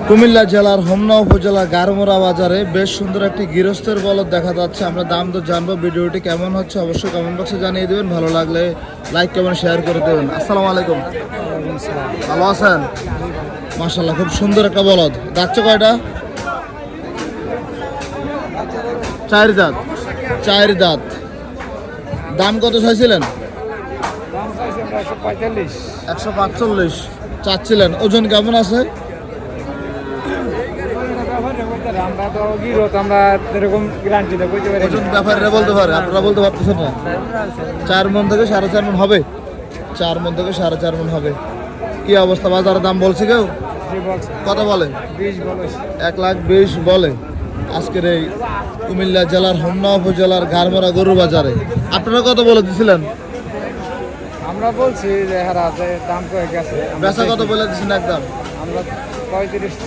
কুমিল্লা জেলার হোমনা উপজেলা গারমোড়া বাজারে বেশ সুন্দর একটি গৃহস্থের বলদ দেখা যাচ্ছে। আমরা দাম তো জানবো, ভিডিওটি কেমন হচ্ছে অবশ্যই কমেন্ট বক্সে জানিয়ে দেবেন। ভালো লাগলে লাইক কমেন্ট শেয়ার করে দেবেন। আসসালামু আলাইকুম, ভালো আছেন? মাশাআল্লাহ, খুব সুন্দর একটা বলদ। যাচ্ছে কয়টা? চার দাঁত। চার দাঁত। দাম কত চাইছিলেন? 145 চাচ্ছিলেন। ওজন কেমন আছে? ওজন ব্যাপারীরা বলতে পারে, আপনারা বলতে পারতেছেন না। 4 মণ থেকে 4.5 মণ হবে। 4 মণ থেকে 4.5 মণ হবে। কি অবস্থা, বাজারের দাম বলছে কেউ? কত বলে? 1,20,000 বলে। আজকের এই কুমিল্লা জেলার হোমনা উপজেলার গারমোড়া গরু বাজারে আপনারা কত বলে দিছিলেন? আমরা বলছি যে দাম কয়ে গেছে। বেচা কত বলে দিচ্ছেন? একদম আমরা 35